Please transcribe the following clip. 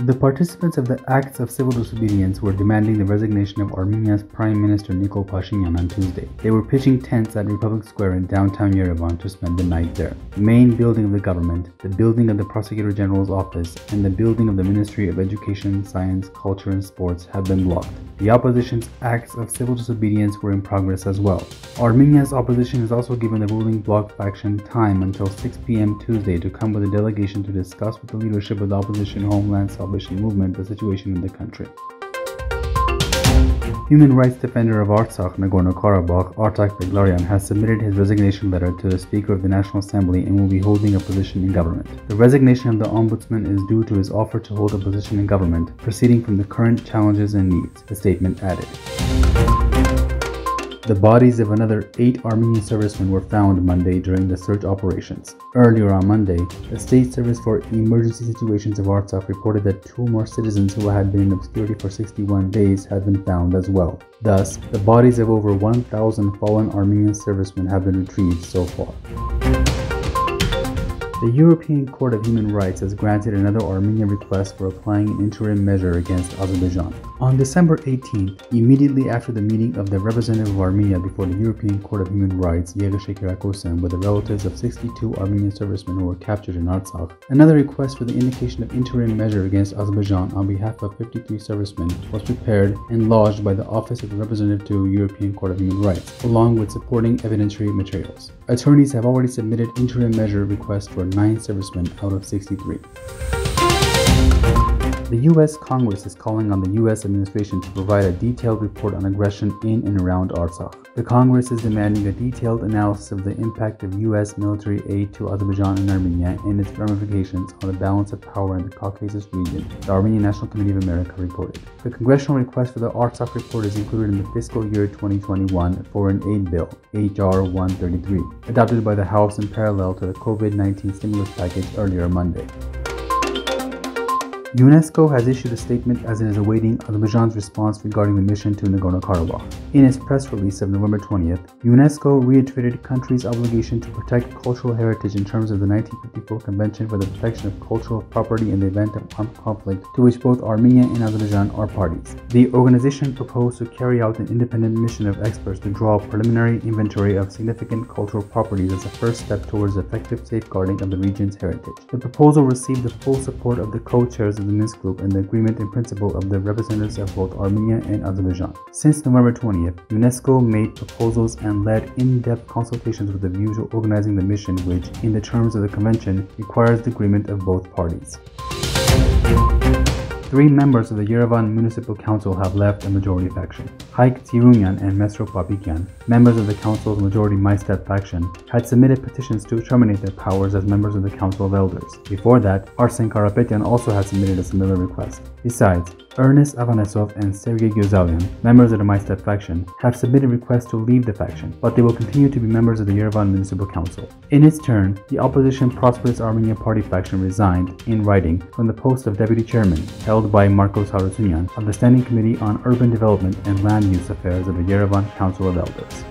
The participants of the acts of civil disobedience were demanding the resignation of Armenia's Prime Minister Nikol Pashinyan on Tuesday. They were pitching tents at Republic Square in downtown Yerevan to spend the night there. The main building of the government, the building of the Prosecutor General's office, and the building of the Ministry of Education, Science, Culture and Sports have been blocked. The opposition's acts of civil disobedience were in progress as well. Armenia's opposition has also given the ruling bloc faction time until 6 p.m. Tuesday to come with a delegation to discuss with the leadership of the opposition Homeland Salvation Movement the situation in the country. Human Rights Defender of Artsakh, Nagorno-Karabakh, Artak Beglaryan has submitted his resignation letter to the Speaker of the National Assembly and will be holding a position in government. The resignation of the Ombudsman is due to his offer to hold a position in government, proceeding from the current challenges and needs, the statement added. The bodies of another 8 Armenian servicemen were found Monday during the search operations. Earlier on Monday, the State Service for Emergency Situations of Artsakh reported that 2 more citizens who had been in obscurity for 61 days had been found as well. Thus, the bodies of over 1,000 fallen Armenian servicemen have been retrieved so far. The European Court of Human Rights has granted another Armenian request for applying an interim measure against Azerbaijan. On December 18th, immediately after the meeting of the representative of Armenia before the European Court of Human Rights, Yerevan, with the relatives of 62 Armenian servicemen who were captured in Artsakh, another request for the indication of interim measure against Azerbaijan on behalf of 53 servicemen was prepared and lodged by the Office of the Representative to European Court of Human Rights, along with supporting evidentiary materials. Attorneys have already submitted interim measure requests for 9 servicemen out of 63. The U.S. Congress is calling on the U.S. administration to provide a detailed report on aggression in and around Artsakh. The Congress is demanding a detailed analysis of the impact of U.S. military aid to Azerbaijan and Armenia and its ramifications on the balance of power in the Caucasus region, the Armenian National Committee of America reported. The congressional request for the Artsakh report is included in the fiscal year 2021 foreign aid bill, H.R. 133, adopted by the House in parallel to the COVID-19 stimulus package earlier Monday. UNESCO has issued a statement as it is awaiting Azerbaijan's response regarding the mission to Nagorno-Karabakh. In its press release of November 20th, UNESCO reiterated the country's obligation to protect cultural heritage in terms of the 1954 Convention for the Protection of Cultural Property in the Event of Armed Conflict, to which both Armenia and Azerbaijan are parties. The organization proposed to carry out an independent mission of experts to draw a preliminary inventory of significant cultural properties as a first step towards effective safeguarding of the region's heritage. The proposal received the full support of the co-chairs of the Minsk Group and the agreement in principle of the representatives of both Armenia and Azerbaijan. Since November 20th, UNESCO made proposals and led in-depth consultations with a view to organizing the mission, which, in the terms of the convention, requires the agreement of both parties. 3 members of the Yerevan Municipal Council have left a majority faction. Haik Tirunyan and Mesro Babikyan, members of the council's majority MyStep faction, had submitted petitions to terminate their powers as members of the Council of Elders. Before that, Arsen Karapetyan also had submitted a similar request. Besides, Ernest Avanesov and Sergei Gyozalian, members of the MyStep faction, have submitted requests to leave the faction, but they will continue to be members of the Yerevan Municipal Council. In its turn, the opposition Prosperous Armenia Party faction resigned, in writing, from the post of deputy chairman, held by Marcos Harutyunyan, of the Standing Committee on Urban Development and Land Use Affairs of the Yerevan Council of Elders.